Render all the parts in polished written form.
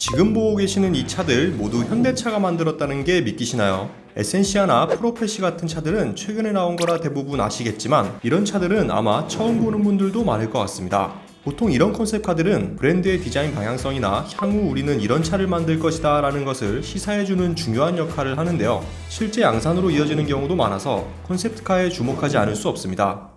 지금 보고 계시는 이 차들 모두 현대차가 만들었다는 게 믿기시나요? 에센시아나 프로페시 같은 차들은 최근에 나온 거라 대부분 아시겠지만 이런 차들은 아마 처음 보는 분들도 많을 것 같습니다. 보통 이런 컨셉카들은 브랜드의 디자인 방향성이나 향후 우리는 이런 차를 만들 것이다 라는 것을 시사해주는 중요한 역할을 하는데요. 실제 양산으로 이어지는 경우도 많아서 컨셉트카에 주목하지 않을 수 없습니다.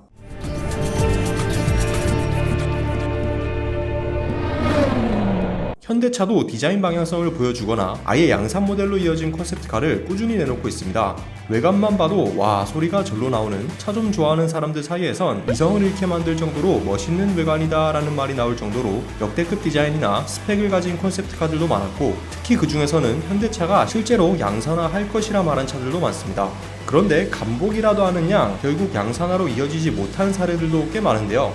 현대차도 디자인 방향성을 보여주거나 아예 양산 모델로 이어진 컨셉트카를 꾸준히 내놓고 있습니다. 외관만 봐도 와 소리가 절로 나오는 차 좀 좋아하는 사람들 사이에선 이성을 잃게 만들 정도로 멋있는 외관이다 라는 말이 나올 정도로 역대급 디자인이나 스펙을 가진 컨셉트카들도 많았고, 특히 그 중에서는 현대차가 실제로 양산화할 것이라 말한 차들도 많습니다. 그런데 간복이라도 하는 양 결국 양산화로 이어지지 못한 사례들도 꽤 많은데요.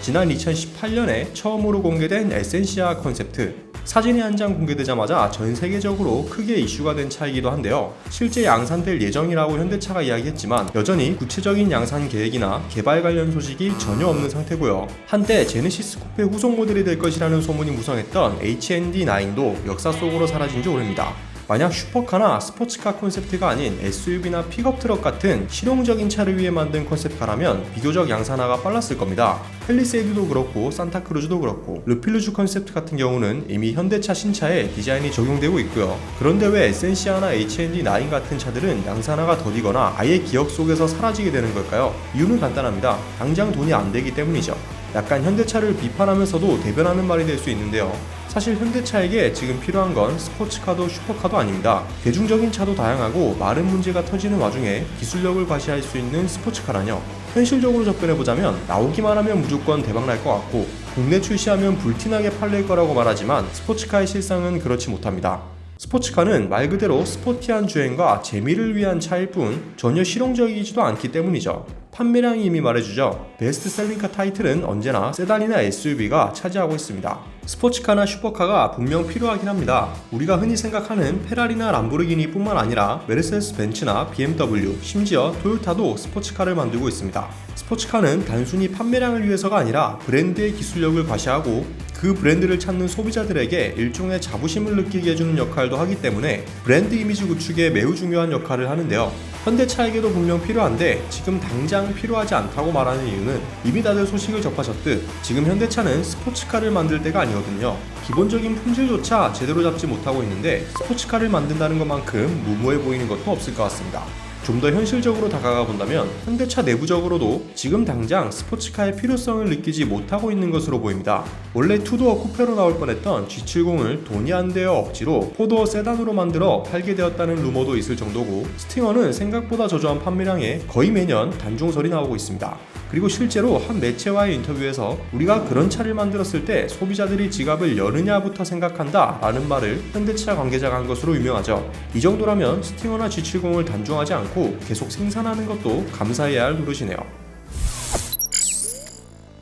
지난 2018년에 처음으로 공개된 에센시아 컨셉트, 사진이 한 장 공개되자마자 전 세계적으로 크게 이슈가 된 차이기도 한데요. 실제 양산될 예정이라고 현대차가 이야기했지만 여전히 구체적인 양산 계획이나 개발 관련 소식이 전혀 없는 상태고요. 한때 제네시스 쿠페 후속 모델이 될 것이라는 소문이 무성했던 HND9도 역사 속으로 사라진 지 오래입니다. 만약 슈퍼카나 스포츠카 콘셉트가 아닌 SUV나 픽업트럭 같은 실용적인 차를 위해 만든 컨셉카라면 비교적 양산화가 빨랐을 겁니다. 펠리세이드도 그렇고 산타크루즈도 그렇고 르필루즈 컨셉트 같은 경우는 이미 현대차 신차에 디자인이 적용되고 있고요. 그런데 왜 에센시아나 HND9 같은 차들은 양산화가 더디거나 아예 기억 속에서 사라지게 되는 걸까요? 이유는 간단합니다. 당장 돈이 안 되기 때문이죠. 약간 현대차를 비판하면서도 대변하는 말이 될 수 있는데요. 사실 현대차에게 지금 필요한 건 스포츠카도 슈퍼카도 아닙니다. 대중적인 차도 다양하고 많은 문제가 터지는 와중에 기술력을 과시할 수 있는 스포츠카라뇨. 현실적으로 접근해보자면 나오기만 하면 무조건 대박날 것 같고 국내 출시하면 불티나게 팔릴 거라고 말하지만 스포츠카의 실상은 그렇지 못합니다. 스포츠카는 말 그대로 스포티한 주행과 재미를 위한 차일 뿐 전혀 실용적이지도 않기 때문이죠. 판매량이 이미 말해주죠. 베스트셀링카 타이틀은 언제나 세단이나 SUV가 차지하고 있습니다. 스포츠카나 슈퍼카가 분명 필요하긴 합니다. 우리가 흔히 생각하는 페라리나 람보르기니 뿐만 아니라 메르세데스 벤츠나 BMW, 심지어 토요타도 스포츠카를 만들고 있습니다. 스포츠카는 단순히 판매량을 위해서가 아니라 브랜드의 기술력을 과시하고 그 브랜드를 찾는 소비자들에게 일종의 자부심을 느끼게 해주는 역할도 하기 때문에 브랜드 이미지 구축에 매우 중요한 역할을 하는데요. 현대차에게도 분명 필요한데 지금 당장 필요하지 않다고 말하는 이유는 이미 다들 소식을 접하셨듯 지금 현대차는 스포츠카를 만들 때가 아니거든요. 기본적인 품질조차 제대로 잡지 못하고 있는데 스포츠카를 만든다는 것만큼 무모해 보이는 것도 없을 것 같습니다. 좀 더 현실적으로 다가가 본다면 현대차 내부적으로도 지금 당장 스포츠카의 필요성을 느끼지 못하고 있는 것으로 보입니다. 원래 투도어 쿠페로 나올 뻔했던 G70을 돈이 안 되어 억지로 4도어 세단으로 만들어 팔게 되었다는 루머도 있을 정도고, 스팅어는 생각보다 저조한 판매량에 거의 매년 단종설이 나오고 있습니다. 그리고 실제로 한 매체와의 인터뷰에서 우리가 그런 차를 만들었을 때 소비자들이 지갑을 여느냐부터 생각한다 라는 말을 현대차 관계자가 한 것으로 유명하죠. 이 정도라면 스팅어나 G70을 단종하지 않고 계속 생산하는 것도 감사해야 할 노릇이네요.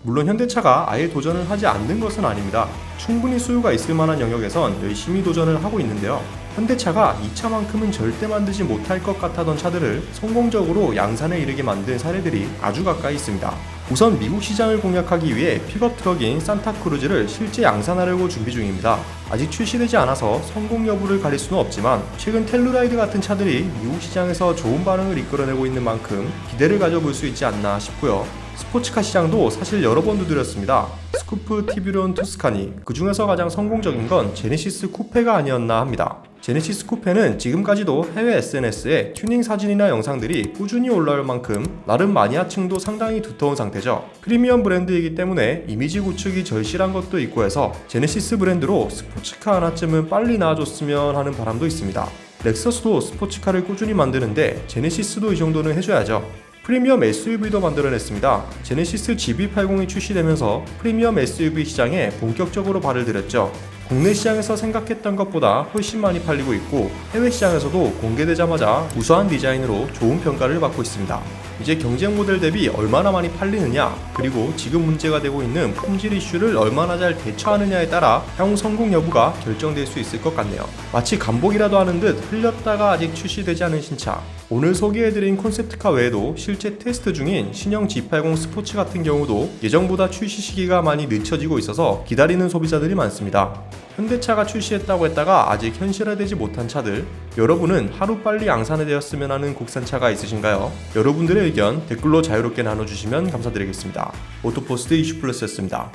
물론 현대차가 아예 도전을 하지 않는 것은 아닙니다. 충분히 수요가 있을 만한 영역에선 열심히 도전을 하고 있는데요. 현대차가 이 차만큼은 절대 만들지 못할 것 같았던 차들을 성공적으로 양산에 이르게 만든 사례들이 아주 가까이 있습니다. 우선 미국 시장을 공략하기 위해 픽업 트럭인 산타크루즈를 실제 양산하려고 준비 중입니다. 아직 출시되지 않아서 성공 여부를 가릴 수는 없지만 최근 텔루라이드 같은 차들이 미국 시장에서 좋은 반응을 이끌어내고 있는 만큼 기대를 가져볼 수 있지 않나 싶고요. 스포츠카 시장도 사실 여러 번 두드렸습니다. 스쿠프, 티뷰론, 투스카니, 그 중에서 가장 성공적인 건 제네시스 쿠페가 아니었나 합니다. 제네시스 쿠페는 지금까지도 해외 SNS에 튜닝 사진이나 영상들이 꾸준히 올라올 만큼 나름 마니아층도 상당히 두터운 상태죠. 프리미엄 브랜드이기 때문에 이미지 구축이 절실한 것도 있고 해서 제네시스 브랜드로 스포츠카 하나쯤은 빨리 나와줬으면 하는 바람도 있습니다. 렉서스도 스포츠카를 꾸준히 만드는데 제네시스도 이 정도는 해줘야죠. 프리미엄 SUV도 만들어냈습니다. 제네시스 GV80이 출시되면서 프리미엄 SUV 시장에 본격적으로 발을 들였죠. 국내 시장에서 생각했던 것보다 훨씬 많이 팔리고 있고 해외 시장에서도 공개되자마자 우수한 디자인으로 좋은 평가를 받고 있습니다. 이제 경쟁 모델 대비 얼마나 많이 팔리느냐, 그리고 지금 문제가 되고 있는 품질 이슈를 얼마나 잘 대처하느냐에 따라 향후 성공 여부가 결정될 수 있을 것 같네요. 마치 간복이라도 하는 듯 흘렸다가 아직 출시되지 않은 신차. 오늘 소개해드린 콘셉트카 외에도 실제 테스트 중인 신형 G80 스포츠 같은 경우도 예정보다 출시 시기가 많이 늦춰지고 있어서 기다리는 소비자들이 많습니다. 현대차가 출시했다고 했다가 아직 현실화되지 못한 차들, 여러분은 하루빨리 양산되었으면 하는 국산차가 있으신가요? 여러분들의 의견 댓글로 자유롭게 나눠주시면 감사드리겠습니다. 오토포스트 이슈플러스였습니다.